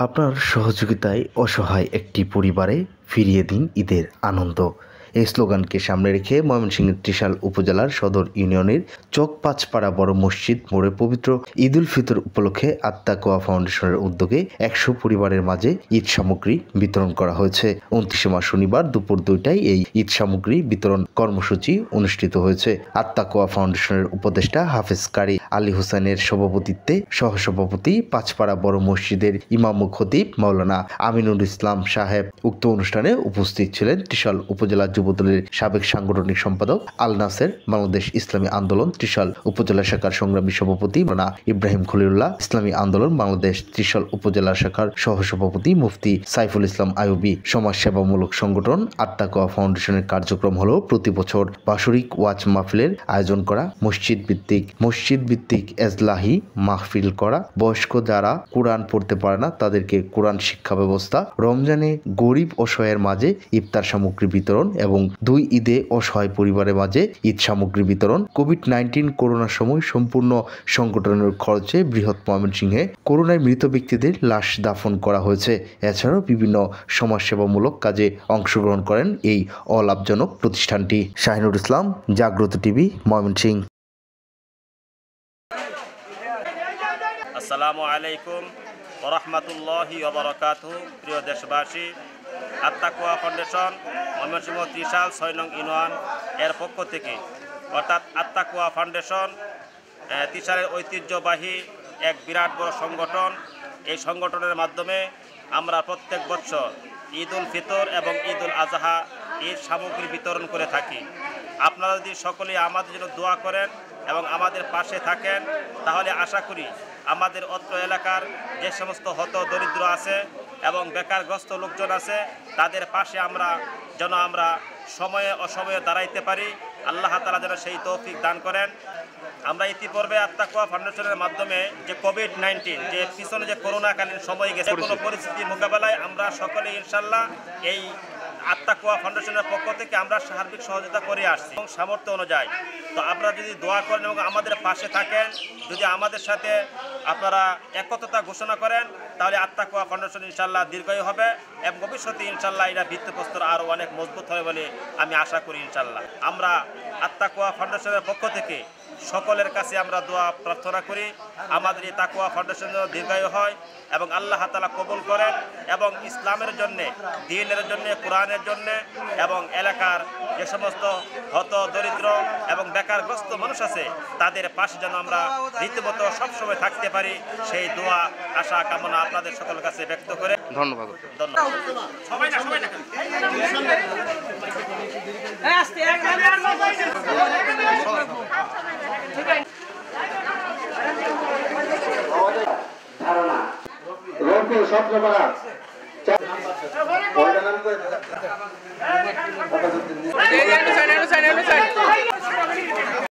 আপনার সহযোগিতায় অসহায় একটি পরিবারে ফিরিয়ে দিন ঈদের আনন্দ। এই স্লোগানকে সামনে রেখে ময়মনসিংহের ত্রিশাল উপজেলার সদর ইউনিয়নের চক পাঁচপাড়া বড় মসজিদ মোড়ে পবিত্র ঈদ উল ফিতর উপলক্ষে আত্মাকোয়া ফাউন্ডেশনের উদ্যোগে ১০০ পরিবারের মাঝে ঈদ সামগ্রী বিতরণ করা হয়েছে। ২৯ মার্চ শনিবার দুপুর ২টায় এই ঈদ সামগ্রী বিতরণ কর্মসূচি অনুষ্ঠিত হয়েছে। আত্মাকোয়া ফাউন্ডেশনের উপদেষ্টা হাফেজ কারি আলী হোসেনের সভাপতিত্বে সহসভাপতি পাঁচপাড়া বড় মসজিদের ইমাম ও খতিব মাওলানা আমিনুল ইসলাম সাহেব। উক্ত অনুষ্ঠানে উপস্থিত ছিলেন ত্রিশাল উপজেলা যুবদলের সাবেক সাংগঠনিক সম্পাদক আল নাসের, বাংলাদেশ ইসলামী আন্দোলন ত্রিশাল উপজেলা শাখার সংগ্রামী সভাপতি মাওলানা ইব্রাহিম খলিলুল্লাহ, ইসলামী আন্দোলন বাংলাদেশ ত্রিশাল উপজেলা শাখার সহসভাপতি মুফতি সাইফুল ইসলাম আইয়ুবী। সমাজসেবামূলক সংগঠন আত্মাকোয়া ফাউন্ডেশনের কার্যক্রম হলো প্রতি বছর বাৎসরিক ওয়াজ মাহফিলের আয়োজন করা, মসজিদ ভিত্তিক এজলাহি মাহফিল করা, বয়স্ক যারা কোরআন পড়তে পারে না তাদেরকে কোরআন শিক্ষা ব্যবস্থা, রমজানে গরিব অসহায়ের মাঝে ইফতার সামগ্রী বিতরণ এবং ২ ঈদে অসহায় পরিবারের মাঝে ঈদ সামগ্রী বিতরণ। কোভিড-19 করোনার সময় সম্পূর্ণ সংগঠনের খরচে বৃহৎ ময়মনসিংহে করোনায় মৃত ব্যক্তিদের লাশ দাফন করা হয়েছে। এছাড়াও বিভিন্ন সমাজসেবামূলক কাজে অংশগ্রহণ করেন এই অলাভজনক প্রতিষ্ঠানটি। শাহিনুর ইসলাম, জাগ্রত টিভি, ময়মনসিংহ। আসসালামু আলাইকুম ওয়া রাহমাতুল্লাহি ওয়া বারাকাতুহু। প্রিয় দেশবাসী, আত্মাকোয়া ফাউন্ডেশন ময়মনসিংহ ত্রিশাল ৬ নং ইউনিয়ন এর পক্ষ থেকে, অর্থাৎ আত্মাকোয়া ফাউন্ডেশন ত্রিশালের ঐতিহ্যবাহী এক বিরাট বড় সংগঠন। এই সংগঠনের মাধ্যমে আমরা প্রত্যেক বছর ঈদ উল ফিতর এবং ঈদ উল আজহা ঈদ সামগ্রী বিতরণ করে থাকি। আপনারা যদি সকলেই আমাদের জন্য দোয়া করেন এবং আমাদের পাশে থাকেন, তাহলে আশা করি আমাদের অত্র এলাকার যে সমস্ত হত দরিদ্র আছে এবং বেকারগ্রস্ত লোকজন আছে, তাদের পাশে আমরা সময়ে অসময়ে দাঁড়াইতে পারি। আল্লাহ তাআলা যেন সেই তৌফিক দান করেন। আমরা ইতিপূর্বে আত্মাকোয়া ফাউন্ডেশনের মাধ্যমে যে কোভিড-19 যে পিছনে যে করোনাকালীন সময় গেছে, কোনো পরিস্থিতির মোকাবেলায় আমরা সকলে ইনশাল্লাহ এই আত্মাকোয়া ফাউন্ডেশনের পক্ষ থেকে আমরা সার্বিক সহযোগিতা করে আসছি এবং সামর্থ্য অনুযায়ী। তো আপনারা যদি দোয়া করেন এবং আমাদের পাশে থাকেন, যদি আমাদের সাথে আপনারা একত্রতা ঘোষণা করেন, তাহলে আত্মাকোয়া ফাউন্ডেশন ইনশাল্লাহ দীর্ঘায়ু হবে এবং ভবিষ্যতে ইনশাল্লাহ এটা ভিত্তিপ্রস্তর আরও অনেক মজবুত হবে বলে আমি আশা করি ইনশাল্লাহ। আমরা আত্মাকোয়া ফাউন্ডেশনের পক্ষ থেকে সকলের কাছে আমরা দোয়া প্রার্থনা করি আমাদের এই তাকওয়া ফাউন্ডেশন যেন দীর্ঘায়ু হয় এবং আল্লাহ তাআলা কবুল করেন এবং ইসলামের জন্যে, দ্বীনের জন্যে, কোরআনের জন্যে এবং এলাকার যে সমস্ত হত দরিদ্র এবং বেকারগ্রস্ত মানুষ আছে তাদের পাশে যেন আমরা রীতিমতো সবসময় থাকতে পারি, সেই দোয়া আশা কামনা আপনাদের সকলের কাছে ব্যক্ত করে ধন্যবাদ। ধারণা রোগ স্বপ্ন করা